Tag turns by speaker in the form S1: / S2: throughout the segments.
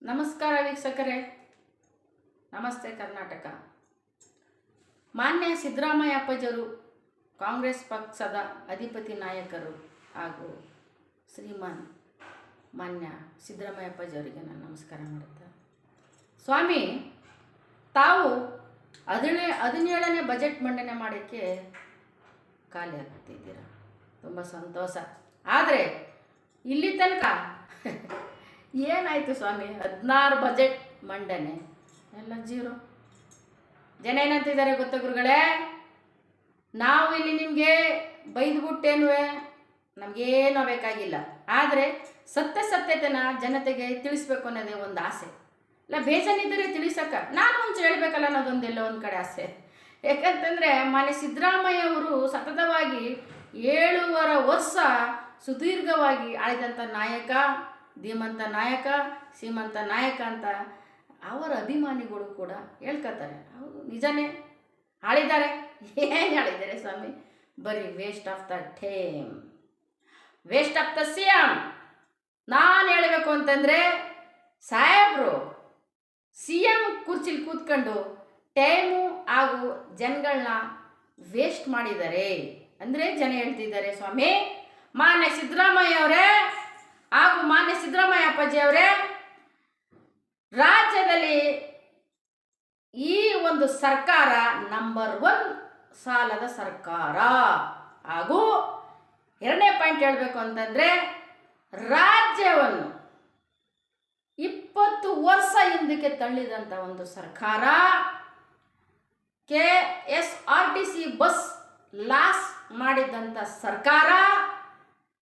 S1: ನಮಸ್ಕಾರ ವೀಕ್ಷಕರೇ, ನಮಸ್ತೆ ಕರ್ನಾಟಕ. ಮಾನ್ಯ ಸಿದ್ದರಾಮಯ್ಯ ಅಪ್ಪಾಜಿಯವರು ಕಾಂಗ್ರೆಸ್ ಪಕ್ಷದ ಅಧಿಪತಿ ನಾಯಕರು ಹಾಗೂ ಶ್ರೀಮಾನ್ ಮಾನ್ಯ ಸಿದ್ದರಾಮಯ್ಯ ಅಪ್ಪಾಜಿಯವರಿಗೆ ನಾನು ನಮಸ್ಕಾರ ಮಾಡುತ್ತೇನೆ. ಸ್ವಾಮಿ, ತಾವು 17ನೇ ಬಜೆಟ್ ಮಂಡನೆ ಮಾಡೋಕ್ಕೆ ಖಾಲಿ ಆಗ್ತಿದ್ದೀರ, ತುಂಬ ಸಂತೋಷ. ಆದರೆ ಇಲ್ಲಿ ತನಕ ಏನಾಯಿತು ಸ್ವಾಮಿ? 16 ಬಜೆಟ್ ಮಂಡನೆ ಎಲ್ಲ ಜೀರೋ. ಜನ ಏನಂತಿದ್ದಾರೆ ಗೊತ್ತ ಗುರುಗಳೇ? ನಾವು ಇಲ್ಲಿ ನಿಮಗೆ ಬೈದ್ಬಿಟ್ಟೇನು, ನಮಗೇನೋ ಬೇಕಾಗಿಲ್ಲ, ಆದರೆ ಸತ್ಯತೆನ ಜನತೆಗೆ ತಿಳಿಸ್ಬೇಕು ಅನ್ನೋದೇ ಒಂದು ಆಸೆ. ಇಲ್ಲ ಬೇಜಾನಿದ್ದರೆ ತಿಳಿಸಕ್ಕ ನಾನು ಮುಂಚೆ ಹೇಳಬೇಕಲ್ಲ ಅನ್ನೋದೊಂದೆಲ್ಲ ಒಂದು ಕಡೆ ಆಸೆ. ಯಾಕಂತಂದರೆ ಮಾನ್ಯ ಸಿದ್ದರಾಮಯ್ಯ ಅವರು ಸತತವಾಗಿ 7.5 ವರ್ಷ ಸುದೀರ್ಘವಾಗಿ ಆಳಿದಂಥ ನಾಯಕ, ಧೀಮಂತ ನಾಯಕ, ಶ್ರೀಮಂತ ನಾಯಕ ಅಂತ ಅವರ ಅಭಿಮಾನಿಗಳು ಕೂಡ ಹೇಳ್ಕೊತಾರೆ. ಹೌದು, ನಿಜನೇ ಆಳಿದ್ದಾರೆ. ಏನು ಹೇಳಿದ್ದಾರೆ ಸ್ವಾಮಿ? ಬರೀ waste of the time, waste of the CM. ನಾನು ಹೇಳಬೇಕು ಅಂತಂದರೆ ಸಾಹೇಬ್ರು ಸಿಎಂ ಕುರ್ಚಿಲಿ ಕೂತ್ಕೊಂಡು ಟೈಮು ಹಾಗೂ ಜನಗಳನ್ನ ವೇಸ್ಟ್ ಮಾಡಿದ್ದಾರೆ ಅಂದರೆ ಜನ ಹೇಳ್ತಿದ್ದಾರೆ ಸ್ವಾಮಿ. ಮಾನ್ಯ ಸಿದ್ದರಾಮಯ್ಯ ಅವರೇ ಹಾಗೂ ಮಾನ್ಯ ಸಿದ್ದರಾಮಯ್ಯ ಅಪ್ಪಾಜಿ ಅವರೇ, ರಾಜ್ಯದಲ್ಲಿ ಈ ಒಂದು ಸರ್ಕಾರ ನಂಬರ್ 1 ಸಾಲದ ಸರ್ಕಾರ. ಹಾಗೂ 2ನೇ ಪಾಯಿಂಟ್ ಹೇಳಬೇಕು ಅಂತಂದರೆ ರಾಜ್ಯವನ್ನು 20 ವರ್ಷ ಹಿಂದಕ್ಕೆ ತಳ್ಳಿದಂಥ ಒಂದು ಸರ್ಕಾರ. KSRTC ಬಸ್ ಲಾಸ್ ಮಾಡಿದಂಥ ಸರ್ಕಾರ,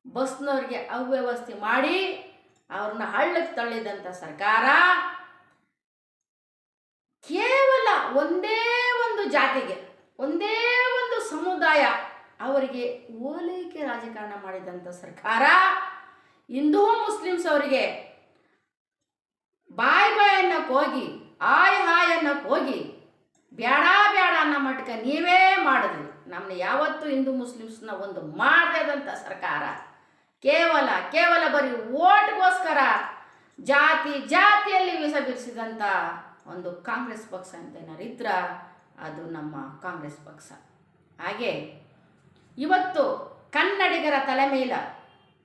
S1: ಬಸ್ನವ್ರಿಗೆ ಅವ್ಯವಸ್ಥೆ ಮಾಡಿ ಅವ್ರನ್ನ ಹಳ್ಳಕ್ಕೆ ತಳ್ಳಿದಂಥ ಸರ್ಕಾರ. ಕೇವಲ ಒಂದೇ ಒಂದು ಜಾತಿಗೆ, ಒಂದೇ ಒಂದು ಸಮುದಾಯ ಅವರಿಗೆ ಓಲೈಕೆ ರಾಜಕಾರಣ ಮಾಡಿದಂಥ ಸರ್ಕಾರ. ಹಿಂದೂ ಮುಸ್ಲಿಮ್ಸ್ ಅವರಿಗೆ ಬಾಯ್ ಅನ್ನೋಕ್ಕೆ ಹೋಗಿ, ಹಾಯ್ ಅನ್ನೋಕ್ಕೆ ಹೋಗಿ, ಬೇಡ ಅನ್ನೋ ಮಟ್ಟಕ್ಕೆ ನೀವೇ ಮಾಡಿದ್ರಿ. ನಮ್ಮನ್ನ ಯಾವತ್ತೂ ಹಿಂದೂ ಮುಸ್ಲಿಮ್ಸ್ನ ಒಂದು ಮಾಡದಂಥ ಸರ್ಕಾರ. ಕೇವಲ ಬರೀ ಓಟ್ಗೋಸ್ಕರ ಜಾತಿಯಲ್ಲಿ ವಿಷ ಬೀರಿಸಿದಂಥ ಒಂದು ಕಾಂಗ್ರೆಸ್ ಪಕ್ಷ ಅಂತ ಏನಾರಿದ್ರ ಅದು ನಮ್ಮ ಕಾಂಗ್ರೆಸ್ ಪಕ್ಷ. ಹಾಗೆ ಇವತ್ತು ಕನ್ನಡಿಗರ ತಲೆ ಮೇಲೆ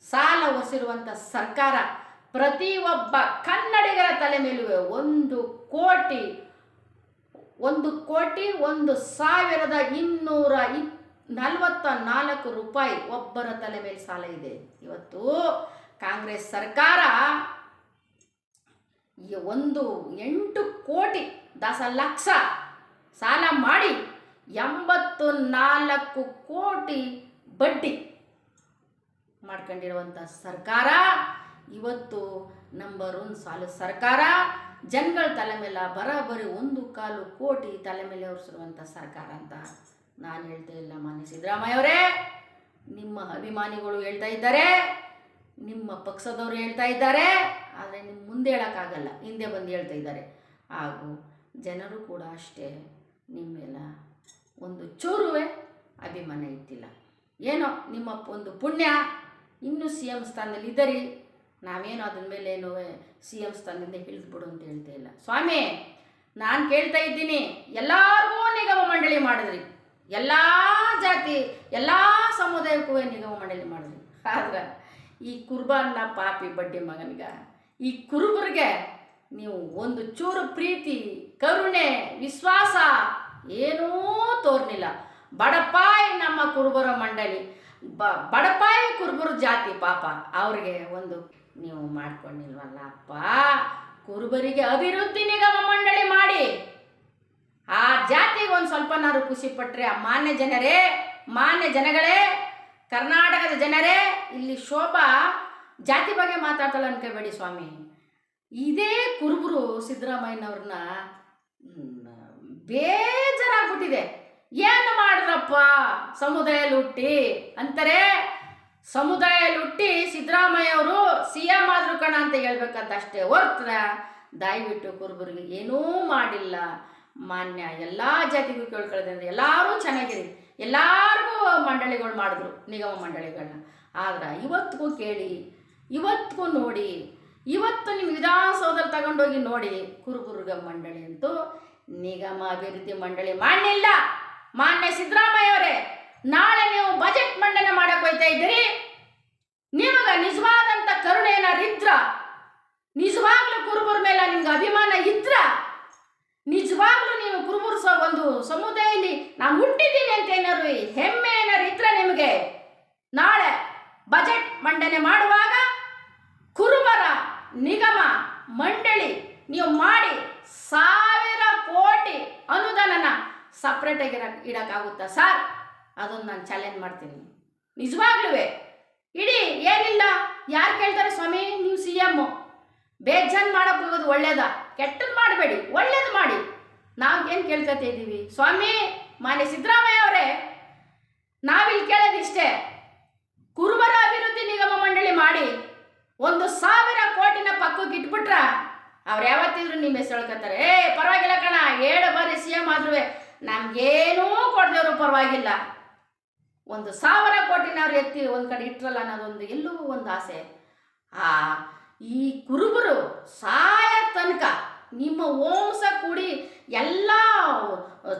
S1: ಸಾಲ ಹೊರಿಸಿರುವಂಥ ಸರ್ಕಾರ. ಪ್ರತಿಯೊಬ್ಬ ಕನ್ನಡಿಗರ ತಲೆ ಮೇಲೂ 1,02,244 ರೂಪಾಯಿ ಒಬ್ಬರ ತಲೆ ಮೇಲೆ ಸಾಲ ಇದೆ. ಇವತ್ತು ಕಾಂಗ್ರೆಸ್ ಸರ್ಕಾರ 8 ಕೋಟಿ 10 ಲಕ್ಷ ಸಾಲ ಮಾಡಿ 84 ಕೋಟಿ ಬಡ್ಡಿ ಮಾಡ್ಕೊಂಡಿರುವಂಥ ಸರ್ಕಾರ. ಇವತ್ತು ನಂಬರ್ 1 ಸಾಲ ಸರ್ಕಾರ. ಜನಗಳ ತಲೆ ಮೇಲೆ ಬರೋಬ್ಬರಿ 1.25 ಕೋಟಿ ತಲೆ ಮೇಲೆ ಹೊರಿಸಿರುವಂಥ ಸರ್ಕಾರ ಅಂತ ನಾನು ಹೇಳ್ತಾ ಇಲ್ಲ. ಮಾನ್ಯ ಸಿದ್ದರಾಮಯ್ಯ ಅವರೇ, ನಿಮ್ಮ ಅಭಿಮಾನಿಗಳು ಹೇಳ್ತಾ ಇದ್ದಾರೆ, ನಿಮ್ಮ ಪಕ್ಷದವರು ಹೇಳ್ತಾ ಇದ್ದಾರೆ, ಆದರೆ ನಿಮ್ಮ ಮುಂದೆ ಹೇಳೋಕ್ಕಾಗಲ್ಲ, ಹಿಂದೆ ಬಂದು ಹೇಳ್ತಾ ಇದ್ದಾರೆ. ಹಾಗೂ ಜನರು ಕೂಡ ಅಷ್ಟೇ ನಿಮ್ಮ ಮೇಲೆ ಒಂದು ಚೂರುವೆ ಅಭಿಮಾನ ಇಟ್ಟಿಲ್ಲ. ಏನೋ ನಿಮ್ಮ ಒಂದು ಪುಣ್ಯ, ಇನ್ನೂ CM ಸ್ಥಾನದಲ್ಲಿ ಇದ್ದೀರಿ. ನಾವೇನೋ ಅದ್ರ ಮೇಲೆ ಏನೋ CM ಸ್ಥಾನದಿಂದ ಇಳಿದ್ಬಿಡು ಅಂತ ಹೇಳ್ತಾ ಇಲ್ಲ. ಸ್ವಾಮಿ, ನಾನು ಕೇಳ್ತಾ ಇದ್ದೀನಿ, ಎಲ್ಲರಿಗೂ ನಿಗಮ ಮಂಡಳಿ ಮಾಡಿದ್ರಿ, ಎಲ್ಲ ಜಾತಿ ಎಲ್ಲ ಸಮುದಾಯಕ್ಕೂ ನಿಗಮ ಮಂಡಳಿ ಮಾಡಿದ್ರಿ. ಆದ್ರೆ ಈ ಕುರ್ಬಾನ್ನ ಪಾಪಿ ಬಡ್ಡಿ ಮಗನಿಗೆ, ಈ ಕುರುಬರಿಗೆ ನೀವು ಒಂದು ಚೂರು ಪ್ರೀತಿ, ಕರುಣೆ, ವಿಶ್ವಾಸ ಏನೂ ತೋರ್ನಿಲ್ಲ. ಬಡಪಾಯಿ ನಮ್ಮ ಕುರುಬರ ಮಂಡಳಿ, ಬಡಪಾಯಿ ಕುರುಬರು ಜಾತಿ ಪಾಪ, ಅವ್ರಿಗೆ ಒಂದು ನೀವು ಮಾಡ್ಕೊಂಡಿಲ್ವಲ್ಲ ಅಪ್ಪ. ಕುರುಬರಿಗೆ ಅಭಿವೃದ್ಧಿ ನಿಗಮ ಮಂಡಳಿ ಮಾಡಿ ಆ ಜಾತಿಗೆ ಒಂದು ಸ್ವಲ್ಪನಾರು ಖುಷಿ ಪಟ್ಟರೆ, ಆ ಮಾನ್ಯ ಜನಗಳೇ, ಕರ್ನಾಟಕದ ಜನರೇ, ಇಲ್ಲಿ ಶೋಭಾ ಜಾತಿ ಬಗ್ಗೆ ಮಾತಾಡ್ತಾಳೆ ಅನ್ಕೋಬೇಡಿ ಸ್ವಾಮಿ. ಇದೇ ಕುರುಬರು ಸಿದ್ದರಾಮಯ್ಯನವ್ರನ್ನ ಬೇಜಾರಾಗ್ಬಿಟ್ಟಿದೆ. ಏನು ಮಾಡಿದ್ರಪ್ಪ ಸಮುದಾಯದಲ್ಲಿ ಹುಟ್ಟಿ ಅಂತಾರೆ. ಸಮುದಾಯದಲ್ಲಿ ಹುಟ್ಟಿ ಸಿದ್ದರಾಮಯ್ಯ ಅವರು CM ಆದರೂ ಕಣ ಅಂತ ಹೇಳ್ಬೇಕಂತ ಅಷ್ಟೇ ಹೊರ್ತರ ದಯವಿಟ್ಟು ಕುರುಬರಿಗೆ ಏನೂ ಮಾಡಿಲ್ಲ. ಮಾನ್ಯ ಎಲ್ಲ ಜಾತಿಗೂ ಕೇಳ್ಕೊಳ್ಳೋದಂದ್ರೆ ಎಲ್ಲರೂ ಚೆನ್ನಾಗಿರಿ, ಎಲ್ಲರಿಗೂ ಮಂಡಳಿಗಳು ಮಾಡಿದ್ರು, ನಿಗಮ ಮಂಡಳಿಗಳನ್ನ. ಆದ್ರೆ ಇವತ್ತಿಗೂ ಕೇಳಿ, ಇವತ್ತಿಗೂ ನೋಡಿ, ಇವತ್ತು ನಿಮ್ಮ ವಿಧಾನಸೌಧದಲ್ಲಿ ತಗೊಂಡೋಗಿ ನೋಡಿ, ಕುರುಬುರ್ಗ ಮಂಡಳಿ ಅಂತೂ ನಿಗಮ ಅಭಿವೃದ್ಧಿ ಮಂಡಳಿ ಮಾಡಲಿಲ್ಲ. ಮಾನ್ಯ ಸಿದ್ದರಾಮಯ್ಯ ಅವರೇ, ನಾಳೆ ನೀವು ಬಜೆಟ್ ಮಂಡನೆ ಮಾಡಕ್ಕೆ ಹೋಗ್ತಾ ಇದ್ದೀರಿ. ನಿಮಗೆ ನಿಜವಾದಂಥ ಕರುಣೆ ಏನಾರು ಇದ್ರ, ನಿಜವಾಗ್ಲೂ ಕುರುಬರ ಮೇಲೆ ನಿಮ್ಗೆ ಅಭಿಮಾನ ಇದ್ರ, ನಿಜವಾಗ್ಲೂ ನೀವು ಕುರುಬರು ಒಂದು ಸಮುದಾಯದಲ್ಲಿ ನಾನು ಹುಟ್ಟಿದ್ದೀನಿ ಅಂತ ಏನಾರು ಹೆಮ್ಮೆ ಏನಾರು ಇದ್ರೆ ನಿಮಗೆ, ನಾಳೆ ಬಜೆಟ್ ಮಂಡನೆ ಮಾಡುವಾಗ ಕುರುಬರ ನಿಗಮ ಮಂಡಳಿ ನೀವು ಮಾಡಿ 1000 ಕೋಟಿ ಅನುದಾನನ ಸಪ್ರೇಟಾಗಿ ಇಡೋಕ್ಕಾಗುತ್ತಾ ಸರ್? ಅದನ್ನು ನಾನು ಚಾಲೆಂಜ್ ಮಾಡ್ತೀನಿ. ನಿಜವಾಗ್ಲೂ ಇಡೀ ಏನಿಲ್ಲ, ಯಾರು ಕೇಳ್ತಾರೆ ಸ್ವಾಮಿ ನೀವು CM, ಬೇಜಾನ್ ಮಾಡಕ್ಕೆ ಹೋಗೋದು ಒಳ್ಳೇದ, ಕೆಟ್ಟದ್ದು ಮಾಡಬೇಡಿ, ಒಳ್ಳೇದು ಮಾಡಿ. ನಾವೇನು ಕೇಳ್ಕೊತಾ ಇದ್ದೀವಿ ಸ್ವಾಮಿ? ಮಾನ್ಯ ಸಿದ್ದರಾಮಯ್ಯ ಅವರೇ, ನಾವಿಲ್ಲಿ ಕೇಳೋದಿಷ್ಟೇ, ಕುರುಬರ ಅಭಿವೃದ್ಧಿ ನಿಗಮ ಮಂಡಳಿ ಮಾಡಿ 1000 ಕೋಟಿನ ಪಕ್ಕಕ್ಕೆ ಇಟ್ಬಿಟ್ರ ಅವ್ರು ಯಾವತ್ತಿದ್ರು ನಿಮ್ಮ ಹೆಸರು ಹೇಳ್ಕೊತಾರೆ. ಪರವಾಗಿಲ್ಲ ಕಣ, 7 ಬಾರಿ CM ಆದ್ರೂ ನಮ್ಗೇನೂ ಕೊಡ್ದೇವ್ರು ಪರವಾಗಿಲ್ಲ, 1000 ಕೋಟಿನ ಅವ್ರು ಎತ್ತಿ ಒಂದು ಕಡೆ ಇಟ್ರಲ್ಲ ಅನ್ನೋದೊಂದು ಎಲ್ಲೂ ಒಂದು ಆಸೆ. ಈ ಕುರುಬರು ಸಾಯ ತನಕ ನಿಮ್ಮ ಓಂಸ ಕೂಡಿ ಎಲ್ಲ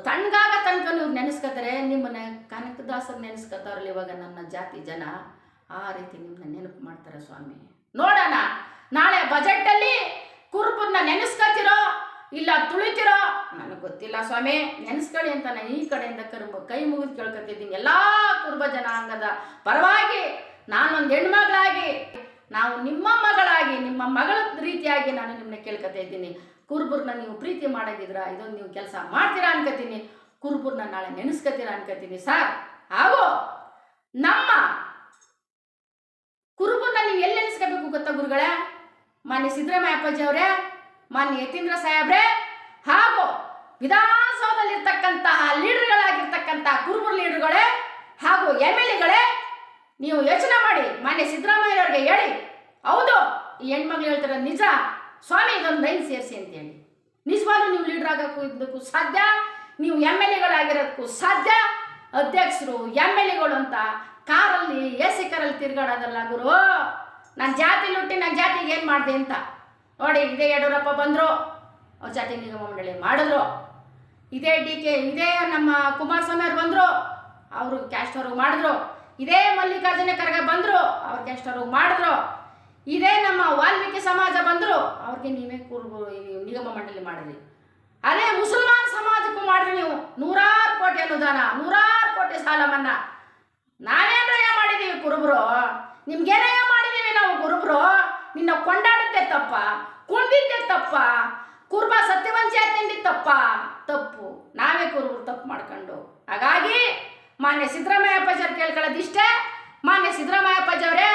S1: ತಣ್ಣಗಾಗ ತನಕ ನೀವು ನೆನೆಸ್ಕೊತಾರೆ. ನಿಮ್ಮನ್ನ ಕನಕದಾಸರು ನೆನೆಸ್ಕೊತಾರಲ್ಲ ಇವಾಗ ನನ್ನ ಜಾತಿ ಜನ, ಆ ರೀತಿ ನಿಮ್ಮನ್ನ ನೆನಪು ಮಾಡ್ತಾರೆ ಸ್ವಾಮಿ. ನೋಡೋಣ ನಾಳೆ ಬಜೆಟಲ್ಲಿ ಕುರುಬರನ್ನ ನೆನೆಸ್ಕೊತಿರೋ ಇಲ್ಲ ತುಳಿತಿರೋ ನನಗೆ ಗೊತ್ತಿಲ್ಲ ಸ್ವಾಮಿ. ನೆನೆಸ್ಕೊಳ್ಳಿ ಅಂತ ನಾನು ಈ ಕಡೆಯಿಂದ ಕೈ ಮುಗಿದು ಕೇಳ್ಕೊತಿದ್ದೀನಿ. ಎಲ್ಲ ಕುರುಬ ಜನಾಂಗದ ಪರವಾಗಿ ನಾನೊಂದು ಹೆಣ್ಮಗಳಾಗಿ, ನಾವು ನಿಮ್ಮ ಮಗಳಾಗಿ, ನಿಮ್ಮ ಮಗಳ ರೀತಿಯಾಗಿ ನಾನು ನಿಮ್ಮನ್ನ ಕೇಳ್ಕೊತಾ ಇದ್ದೀನಿ. ಕುರುಬರನ್ನ ನೀವು ಪ್ರೀತಿ ಮಾಡಾಗಿದ್ರ ಇದೊಂದು ನೀವು ಕೆಲಸ ಮಾಡ್ತೀರಾ ಅನ್ಕೋತೀನಿ. ಕುರುಬರನ್ನ ನಾಳೆ ನೆನೆಸ್ಕೊತೀರಾ ಅನ್ಕೋತೀನಿ ಸರ್. ಹಾಗೂ ನಮ್ಮ ಕುರುಬರನ್ನ ನೀವು ಎಲ್ಲಿ ನೆನೆಸ್ಕೋಬೇಕು ಗೊತ್ತಾ ಗುರುಗಳೇ? ಮಾನ್ಯ ಸಿದ್ದರಾಮಯ್ಯ ಅಪ್ಪಾಜಿ ಅವರೇ, ಮಾನ್ಯ ಯತೀಂದ್ರ ಸಾಹೇಬ್ರೆ, ಹಾಗೂ ವಿಧಾನಸೌಧದಲ್ಲಿರ್ತಕ್ಕಂತಹ ಲೀಡರ್ಗಳಾಗಿರ್ತಕ್ಕಂತಹ ಕುರುಬರ ಲೀಡರ್ಗಳೇ ಹಾಗೂ MLAಗಳೇ, ನೀವು ಯೋಚನೆ ಮಾಡಿ ಮಾನ್ಯ ಸಿದ್ದರಾಮಯ್ಯವ್ರಿಗೆ ಹೇಳಿ, ಹೌದು ಈ ಹೆಣ್ಮಕ್ಳು ಹೇಳ್ತಾರೆ ನಿಜ ಸ್ವಾಮಿ, ಇದೊಂದು ಲೈನ್ ಸೇರಿಸಿ ಅಂತೇಳಿ. ನಿಜವಾಗ್ಲೂ ನೀವು ಲೀಡರ್ ಆಗೋಕ್ಕೂ ಇದಕ್ಕೂ ಸಾಧ್ಯ, ನೀವು MLAಗಳಾಗಿರೋದಕ್ಕೂ ಸಾಧ್ಯ. ಅಧ್ಯಕ್ಷರು MLAಗಳು ಅಂತ ಕಾರಲ್ಲಿ AC ಕಾರಲ್ಲಿ ತಿರ್ಗಾಡೋದಲ್ಲ ಗುರು. ನಾನು ಜಾತಿ ಹುಟ್ಟಿ ನನ್ನ ಜಾತಿಗೆ ಏನು ಮಾಡಿದೆ ಅಂತ ನೋಡಿ. ಇದೇ ಯಡಿಯೂರಪ್ಪ ಬಂದರು, ಅವ್ರ ಜಾತಿ ನಿಗಮ ಮಂಡಳಿ ಮಾಡಿದ್ರು. ಇದೇ ನಮ್ಮ ಕುಮಾರಸ್ವಾಮಿ ಅವ್ರು ಬಂದರು, ಅವರು ಕ್ಯಾಸ್ಟ್ ಅವ್ರಿಗೆ ಮಾಡಿದ್ರು. ಇದೇ ಮಲ್ಲಿಕಾರ್ಜುನ ಖರ್ಗೆ ಬಂದರು, ಅವ್ರ ಕ್ಯಾಸ್ಟ್ ಅವ್ರಿಗೆ ಮಾಡಿದ್ರು. ಇದೇ ನಮ್ಮ ವಾಲ್ಮೀಕಿ ಸಮಾಜ ಬಂದರು, ಅವ್ರಿಗೆ ನೀವೇ ನಿಗಮ ಮಂಡಳಿ ಮಾಡಿದ್ರಿ. ಅದೇ ಮುಸಲ್ಮಾನ್ ಸಮಾಜಕ್ಕೂ ಮಾಡಿದ್ರಿ ನೀವು 100 ಕೋಟಿ ಅನುದಾನ, 100 ಕೋಟಿ ಸಾಲ ಮನ್ನಾ. ನಾವೇನಯ್ಯ ಮಾಡಿದ್ದೀವಿ ಕುರುಬರು? ನಿಮ್ಗೇನಯ್ಯ ಮಾಡಿದ್ದೀವಿ ನಾವು ಕುರುಬರು? ನಿನ್ನ ಕೊಂಡಾಡಿದ್ದೆ ತಪ್ಪ, ಕುಣಿದಿದ್ದೆ ತಪ್ಪ, ಕುರುಬ ಸತ್ಯವಂಚೆ ತಿಂದಿದ್ದ ತಪ್ಪು. ನಾವೇ ಕುರುಬರು ತಪ್ಪು ಮಾಡ್ಕೊಂಡು. ಹಾಗಾಗಿ ಮಾನ್ಯ ಸಿದ್ದರಾಮಯ್ಯ ಅಪ್ಪಾಜಿ ಅವ್ರು ಕೇಳ್ಕೊಳ್ಳೋದಿಷ್ಟೇ. ಮಾನ್ಯ ಸಿದ್ದರಾಮಯ್ಯ ಅಪ್ಪಾಜಿ ಅವರೇ,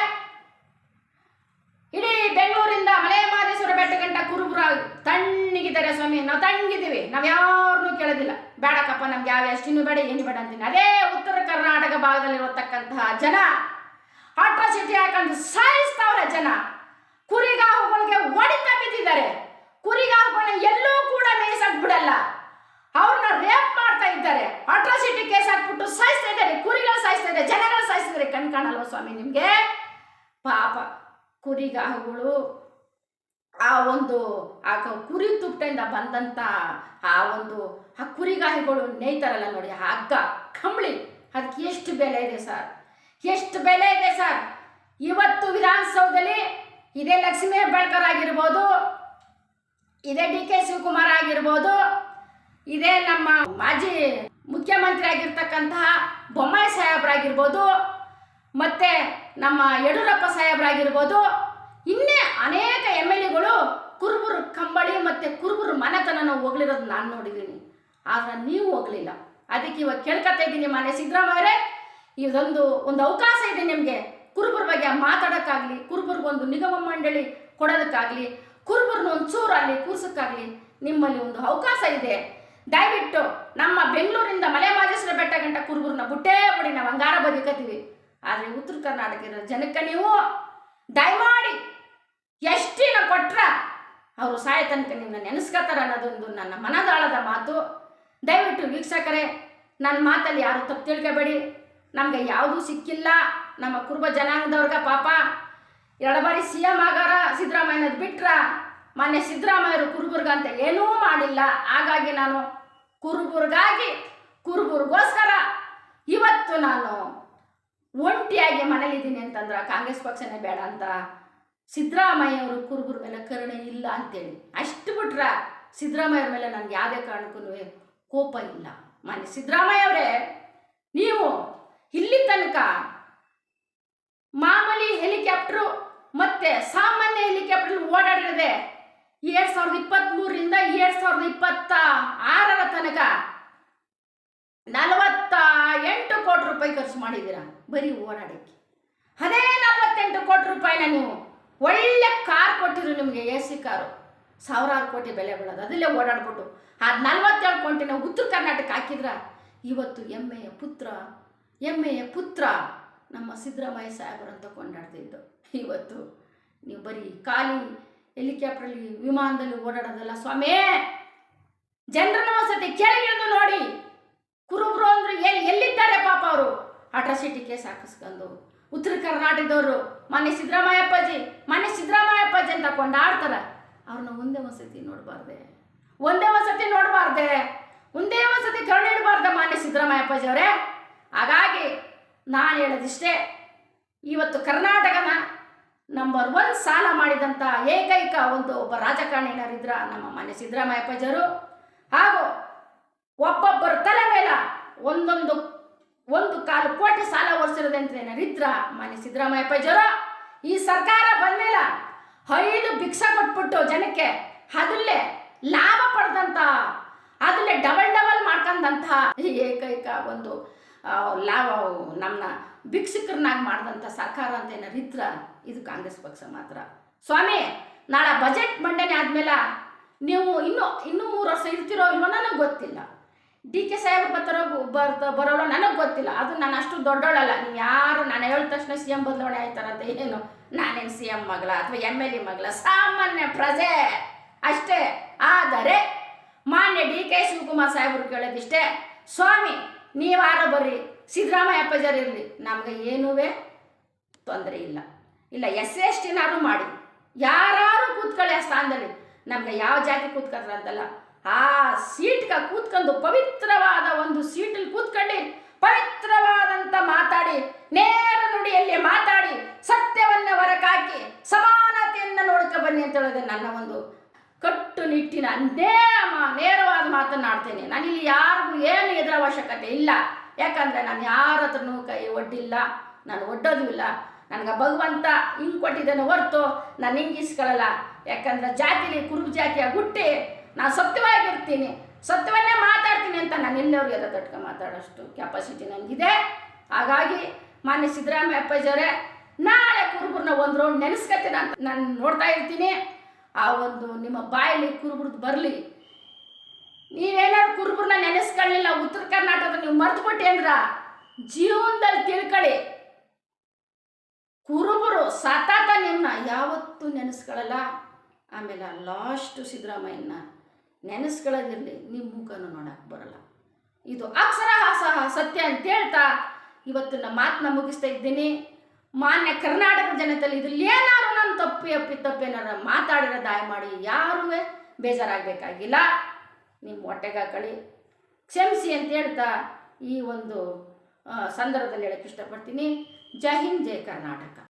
S1: ಇಡೀ ಬೆಂಗಳೂರಿಂದ ಮಲೆ ಮಹದೇಶ್ವರ ಬೆಟ್ಟ ಗಂಟ ಕುರುಬರು ತಣ್ಣಗಿದ್ದಾರೆ ಸ್ವಾಮಿ. ನಾವು ತಣ್ಣಗಿದ್ದೀವಿ, ನಾವು ಯಾರನ್ನೂ ಕೇಳೋದಿಲ್ಲ. ಬೇಡಕ್ಕಪ್ಪ ನಮ್ಗೆ ಯಾವ ಎಷ್ಟಿನೂ ಬೇಡ ಏನು ಬೇಡ ಅಂತೀನಿ. ಅದೇ ಉತ್ತರ ಕರ್ನಾಟಕ ಭಾಗದಲ್ಲಿರತಕ್ಕಂತಹ ಜನ ಅಟ್ರಾಸಿಟಿ ಹಾಕೊಂಡು ಸಾಯಿಸ್ತಾವ್ರೆ ಜನ. ಕುರಿಗಾಹುಗಳಿಗೆ ಹೊಡಿತಾ ಬಿದ್ದಿದ್ದಾರೆ. ಕುರಿಗಾಹುಗಳನ್ನ ಎಲ್ಲೂ ಕೂಡ ಮೇಯಿಸಕ್ ಬಿಡಲ್ಲ, ಅವ್ರನ್ನ ರೇಪ್ ಮಾಡ್ತಾ ಇದ್ದಾರೆ. ಅಟ್ರಾಸಿಟಿ ಕೇಸ್ ಹಾಕ್ಬಿಟ್ಟು ಸಾಯಿಸ್ತಾ ಇದ್ದಾರೆ, ಕುರಿಗಳು ಸಾಯಿಸ್ತಾ ಇದ್ದಾರೆ, ಜನಗಳು ಸಾಯಿಸ್ತಿದ್ದಾರೆ. ಕಣ್ ಕಾಣಲ್ವ ಸ್ವಾಮಿ ನಿಮಗೆ? ಪಾಪ ಕುರಿಗಾಹುಗಳು ಆ ಕುರಿ ತುಪ್ಪದಿಂದ ಬಂದಂಥ ಆ ಕುರಿಗಾಹಿಗಳು ನೇಯ್ತಾರಲ್ಲ ನೋಡಿ, ಆ ಹಗ್ಗ ಕಂಬಳಿ, ಅದಕ್ಕೆ ಎಷ್ಟು ಬೆಲೆ ಇದೆ ಸರ್, ಎಷ್ಟು ಬೆಲೆ ಇದೆ ಸರ್. ಇವತ್ತು ವಿಧಾನಸೌಧದಲ್ಲಿ ಇದೇ ಲಕ್ಷ್ಮೀ ಹೆಬ್ಬಾಳ್ಕರ್ ಆಗಿರ್ಬೋದು, ಇದೇ DK ಶಿವಕುಮಾರ್ ಆಗಿರ್ಬೋದು, ಇದೇ ನಮ್ಮ ಮಾಜಿ ಮುಖ್ಯಮಂತ್ರಿ ಆಗಿರ್ತಕ್ಕಂತಹ ಬೊಮ್ಮಾಯಿ ಸಾಹೇಬ್ರಾಗಿರ್ಬೋದು, ಮತ್ತು ನಮ್ಮ ಯಡಿಯೂರಪ್ಪ ಸಾಹೇಬ್ರಾಗಿರ್ಬೋದು, ಇನ್ನೇ ಅನೇಕ MLAಗಳು ಕುರುಬರು ಕಂಬಳಿ ಮತ್ತು ಕುರುಬರು ಮನೆತನ ಹೋಗ್ಲಿರೋದು ನಾನು ನೋಡಿದ್ದೀನಿ. ಆದರೆ ನೀವು ಹೋಗಲಿಲ್ಲ. ಅದಕ್ಕೆ ಇವಾಗ ಕೇಳ್ಕೊತಾ ಇದ್ದೀನಿ ಮಾನ್ಯ ಸಿದ್ದರಾಮಯ್ಯರೇ, ಒಂದು ಅವಕಾಶ ಇದೆ ನಿಮಗೆ. ಕುರುಬರ ಬಗ್ಗೆ ಮಾತಾಡೋಕ್ಕಾಗಲಿ, ಕುರುಬರಿಗೊಂದು ನಿಗಮ ಮಂಡಳಿ ಕೊಡೋದಕ್ಕಾಗಲಿ, ಕುರುಬರನ್ನ ಒಂಚೂರು ಅಲ್ಲಿ ಕೂರ್ಸೋಕ್ಕಾಗಲಿ ನಿಮ್ಮಲ್ಲಿ ಒಂದು ಅವಕಾಶ ಇದೆ. ದಯವಿಟ್ಟು ನಮ್ಮ ಬೆಂಗಳೂರಿಂದ ಮಲೆ ಮಹದೇಶ್ವರ ಬೆಟ್ಟ ಗಂಟ ಕುರುಬರನ್ನ ಬಿಟ್ಟೇ ಬಿಡಿ, ನಾವು ಅಂಗಾರ ಬದುಕತ್ತೀವಿ. ಆದರೆ ಉತ್ತರ ಕರ್ನಾಟಕದ ಜನಕ್ಕೆ ನೀವು ದಯಮಾಡಿ ಎಷ್ಟಿನ ಕೊಟ್ರ ಅವರು ಸಾಯ ತನಕ ನಿಮ್ಮನ್ನ ನೆನೆಸ್ಕೊತಾರೆ ಅನ್ನೋದೊಂದು ನನ್ನ ಮನದಾಳದ ಮಾತು. ದಯವಿಟ್ಟು ವೀಕ್ಷಕರೇ, ನನ್ನ ಮಾತಲ್ಲಿ ಯಾರು ತಪ್ಪು ತಿಳ್ಕೊಬೇಡಿ. ನಮಗೆ ಯಾವುದೂ ಸಿಕ್ಕಿಲ್ಲ. ನಮ್ಮ ಕುರುಬ ಜನಾಂಗದವ್ರಿಗೆ ಪಾಪ
S2: 2 ಬಾರಿ CM ಆಗಾರ ಸಿದ್ದರಾಮಯ್ಯನದು ಬಿಟ್ರ. ಮೊನ್ನೆ ಸಿದ್ದರಾಮಯ್ಯರು ಕುರುಬುರ್ಗ ಅಂತ ಏನೂ ಮಾಡಿಲ್ಲ. ಹಾಗಾಗಿ ನಾನು ಕುರುಬುರ್ಗೋಸ್ಕರ ಇವತ್ತು ನಾನು ಒಂಟಿಯಾಗಿ ಮನೇಲಿದ್ದೀನಿ ಅಂತಂದ್ರೆ ಕಾಂಗ್ರೆಸ್ ಪಕ್ಷನೇ ಬೇಡ ಅಂತ ಸಿದ್ದರಾಮಯ್ಯವರು ಕುರುಬರ ಮೇಲೆ ಕರುಣೆ ಇಲ್ಲ ಅಂತೇಳಿ. ಅಷ್ಟು ಬಿಟ್ರ ಸಿದ್ದರಾಮಯ್ಯವ್ರ ಮೇಲೆ ನನಗೆ ಯಾವುದೇ ಕಾರಣಕ್ಕೂ ಕೋಪ ಇಲ್ಲ. ಮಾನ್ಯ ಸಿದ್ದರಾಮಯ್ಯ ಅವರೇ, ನೀವು ಇಲ್ಲಿ ತನಕ ಮಾಮೂಲಿ ಹೆಲಿಕಾಪ್ಟರು ಮತ್ತು ಸಾಮಾನ್ಯ ಹೆಲಿಕಾಪ್ಟರ್ ಓಡಾಡಿರದೆ 2023ರಿಂದ 2026 ತನಕ 48 ಕೋಟಿ ರೂಪಾಯಿ ಖರ್ಚು ಮಾಡಿದ್ದೀರಾ ಬರೀ ಓಡಾಡಕ್ಕೆ. ಅದೇ 48 ಕೋಟಿ ರೂಪಾಯಿನ ನೀವು ಒಳ್ಳೆ ಕಾರ್ ಕೊಟ್ಟಿದ್ರು, ನಿಮಗೆ AC ಕಾರು ಸಾವಿರಾರು ಕೋಟಿ ಬೆಲೆ ಬೀಳೋದು, ಅದಲ್ಲೇ ಓಡಾಡ್ಬಿಟ್ಟು ಆ 47 ಕೋಟಿನ ಉತ್ತರ ಕರ್ನಾಟಕ ಹಾಕಿದ್ರ ಇವತ್ತು ಹೆಮ್ಮೆಯ ಪುತ್ರ ನಮ್ಮ ಸಿದ್ದರಾಮಯ್ಯ ಸಾಹೇಬರು ಅಂತ ಕೊಂಡಾಡ್ತಿದ್ದು. ಇವತ್ತು ನೀವು ಬರೀ ಖಾಲಿ ಹೆಲಿಕಾಪ್ಟ್ರಲ್ಲಿ ವಿಮಾನದಲ್ಲಿ ಓಡಾಡೋದಲ್ಲ ಸ್ವಾಮಿ, ಜನರನ್ನ ಒಂದ್ಸತಿ ಕೆಳಗಿಳಿದು ನೋಡಿ. ಕುರುಬರು ಅಂದ್ರೆ ಎಲ್ಲಿದ್ದಾರೆ ಪಾಪ ಅವರು? ಅಟ್ರಾಸಿಟಿ ಕೇಸ್ ಹಾಕಿಸ್ಕೊಂಡು ಉತ್ತರ ಕರ್ನಾಟಕದವರು ಮಾನ್ಯ ಸಿದ್ದರಾಮಯ್ಯ ಅಪ್ಪಾಜಿ ಅಂತ ಕೊಂಡಾಡ್ತಾರೆ. ಅವ್ರನ್ನ ಒಂದೇ ಒಂದ್ಸತಿ ನೋಡಬಾರ್ದೆ, ಒಂದೇ ಒಂದ್ಸತಿ ಕರುಣೆ ಇಡಬಾರ್ದೆ ಮಾನ್ಯ ಸಿದ್ದರಾಮಯ್ಯ ಅಪ್ಪಾಜಿ ಅವರೇ. ಹಾಗಾಗಿ ನಾನು ಹೇಳೋದಿಷ್ಟೇ, ಇವತ್ತು ಕರ್ನಾಟಕನ ನಂಬರ್ 1 ಸಾಲ ಮಾಡಿದಂಥ ಏಕೈಕ ಒಬ್ಬ ರಾಜಕಾರಣಿ ಏನಾರಿದ್ರ ನಮ್ಮ ಮಾನ್ಯ ಸಿದ್ದರಾಮಯ್ಯ ಅಪ್ಪಾಜಿಯವರು. ಹಾಗೂ ಒಬ್ಬೊಬ್ಬರ ತಲೆ ಮೇಲೆ 1.25 ಕೋಟಿ ಸಾಲ ಹೊರಿಸಿರೋದೆ ಅಂತ ಏನಾರಿದ್ರ ಮಾನ್ಯ ಸಿದ್ದರಾಮಯ್ಯ ಅಪ್ಪಾಜಿಯವರು. ಈ ಸರ್ಕಾರ ಬಂದಮೇಲೆ 5 ಭಿಕ್ಷಾ ಕೊಟ್ಬಿಟ್ಟು ಜನಕ್ಕೆ ಅದಲ್ಲೇ ಲಾಭ ಪಡೆದಂಥ, ಅದಲ್ಲೇ ಡಬಲ್ ಮಾಡ್ಕೊಂಡಂಥ ಏಕೈಕ ಲಾಭ ನಮ್ಮನ್ನ ಭಿಕ್ಷುಕರನ್ನಾಗಿ ಮಾಡಿದಂಥ ಸರ್ಕಾರ ಅಂತ ಏನಾರಿದ್ರ ಇದು ಕಾಂಗ್ರೆಸ್ ಪಕ್ಷ ಮಾತ್ರ. ಸ್ವಾಮಿ, ನಾಳೆ ಬಜೆಟ್ ಮಂಡನೆ ಆದಮೇಲೆ ನೀವು ಇನ್ನೂ 3 ವರ್ಷ ಇರ್ತಿರೋ ಇಲ್ಲೋ ನನಗೆ ಗೊತ್ತಿಲ್ಲ. DK ಸಾಹೇಬ್ರು ಬರೋಲ್ಲ ನನಗೆ ಗೊತ್ತಿಲ್ಲ. ಅದು ನಾನು ಅಷ್ಟು ದೊಡ್ಡೋಳಲ್ಲ. ನೀವು ಯಾರು ನಾನು ಹೇಳಿದ ತಕ್ಷಣ CM ಬದಲಾವಣೆ ಆಯ್ತಾರಂತ ಏನು, ನಾನೇನು CM ಮಗಳ ಅಥವಾ MLA ಮಗಳ, ಸಾಮಾನ್ಯ ಪ್ರಜೆ ಅಷ್ಟೇ. ಆದರೆ ಮಾನ್ಯ DK ಶಿವಕುಮಾರ್ ಸಾಹೇಬ್ರು ಕೇಳೋದಿಷ್ಟೇ, ಸ್ವಾಮಿ ನೀವಾರ ಬರ್ರಿ, ಸಿದ್ದರಾಮಯ್ಯ ಅಪ್ಪಾಜರು ಇರಲಿ, ನಮಗೆ ಏನೂ ತೊಂದರೆ ಇಲ್ಲ. SC/STನಾರು ಮಾಡಿ, ಯಾರು ಕೂತ್ಕೊಳ್ಳಿ ಆ ಸ್ಥಾನದಲ್ಲಿ, ನಮಗೆ ಯಾವ ಜಾತಿ ಕೂತ್ಕೊಂಡ್ರ ಅಂತಲ್ಲ, ಆ ಸೀಟ್ಗೆ ಕೂತ್ಕೊಂಡು ಪವಿತ್ರವಾದ ಒಂದು ಸೀಟಲ್ಲಿ ಕೂತ್ಕೊಂಡು ಪವಿತ್ರವಾದಂಥ ಮಾತಾಡಿ, ನೇರ ನುಡಿಯಲ್ಲಿ ಮಾತಾಡಿ, ಸತ್ಯವನ್ನ ಹೊರಕಾಕಿ ಸಮಾನತೆಯನ್ನು ನೋಡ್ಕೊ ಬನ್ನಿ ಅಂತ ಹೇಳೋದು ನನ್ನ ಒಂದು ಕಟ್ಟುನಿಟ್ಟಿನ ನೇರವಾದ ಮಾತನ್ನಾಡ್ತೇನೆ. ನಾನಿಲ್ಲಿ ಯಾರಿಗೂ ಏನು ಎದುರ ಅವಶ್ಯಕತೆ ಇಲ್ಲ. ಯಾಕಂದರೆ ನಾನು ಯಾರ ಹತ್ರನೂ ಕೈ ಒಡ್ಡಿಲ್ಲ, ನಾನು ಒಡ್ಡೋದು ಇಲ್ಲ. ನನಗೆ ಭಗವಂತ ಹಿಂಗೆ ಕೊಟ್ಟಿದ್ದೇನೆ ಹೊರತು ನಾನು ಹಿಂಗೆ ಇಸ್ಕೊಳ್ಳಲ್ಲ. ಯಾಕಂದರೆ ಜಾತಿಲಿ ಕುರುಬ ಜಾತಿಯಾಗಿ ಹುಟ್ಟಿ ನಾನು ಸತ್ಯವಾಗಿರ್ತೀನಿ, ಸತ್ಯವನ್ನೇ ಮಾತಾಡ್ತೀನಿ ಅಂತ ನಾನು ಎಲ್ಲರಿಗೂ ಎಲ್ಲ ತಟ್ಕ ಮಾತಾಡೋಷ್ಟು ಕೆಪಾಸಿಟಿ ನನಗಿದೆ. ಹಾಗಾಗಿ ಮಾನ್ಯ ಸಿದ್ದರಾಮಯ್ಯ ಅಪ್ಪಾಜಿಯವರೇ, ನಾಳೆ ಕುರುಬರನ್ನ ಒಂದು ರೌಂಡ್ ನೆನೆಸ್ಕೊತೀನಿ ಅಂತ ನಾನು ನೋಡ್ತಾ ಇರ್ತೀನಿ. ಆ ನಿಮ್ಮ ಬಾಯಲ್ಲಿ ಕುರುಬರದ್ದು ಬರಲಿ. ನೀವೇನಾದ್ರು ಕುರುಬರನ್ನ ನೆನೆಸ್ಕೊಳ್ಳಿಲ್ಲ, ಉತ್ತರ ಕರ್ನಾಟಕದ ನೀವು ಮರ್ತುಬಿಟ್ಟಿ ಅಂದ್ರ ಜೀವನದಲ್ಲಿ ತಿಳ್ಕೊಳ್ಳಿ, ಕುರುಬರು ಸತತ ನಿಮ್ಮನ್ನ ಯಾವತ್ತೂ ನೆನೆಸ್ಕೊಳ್ಳಲ್ಲ. ಆಮೇಲೆ ಲಾಸ್ಟ್ ಸಿದ್ದರಾಮಯ್ಯನ ನೆನೆಸ್ಕೊಳ್ಳೋದಿರಲಿ, ನಿಮ್ಮ ಮುಖನೂ ನೋಡಕ್ಕೆ ಬರಲ್ಲ. ಇದು ಅಕ್ಷರಶಃ ಸತ್ಯ ಅಂತ ಹೇಳ್ತಾ ಇವತ್ತಿನ ಮಾತನ್ನ ಮುಗಿಸ್ತಾ ಇದ್ದೀನಿ. ಮಾನ್ಯ ಕರ್ನಾಟಕ ಜನತೆಯಲ್ಲಿ ಇದ್ರಲ್ಲಿ ಏನಾದ್ರು ನಾನು ತಪ್ಪೇನಾರು ಮಾತಾಡಿರೋ ದಯಮಾಡಿ ಯಾರೂ ಬೇಜಾರಾಗಬೇಕಾಗಿಲ್ಲ. ನಿಮ್ಮ ಹೊಟ್ಟೆಗೆ ಹಾಕೊಳ್ಳಿ, ಕ್ಷಮಿಸಿ ಅಂತ ಹೇಳ್ತಾ ಈ ಸಂದರ್ಭದಲ್ಲಿ ಹೇಳಕ್ಕೆ ಇಷ್ಟಪಡ್ತೀನಿ. ಜೈ ಹಿಂದ್, ಜೈ ಕರ್ನಾಟಕ.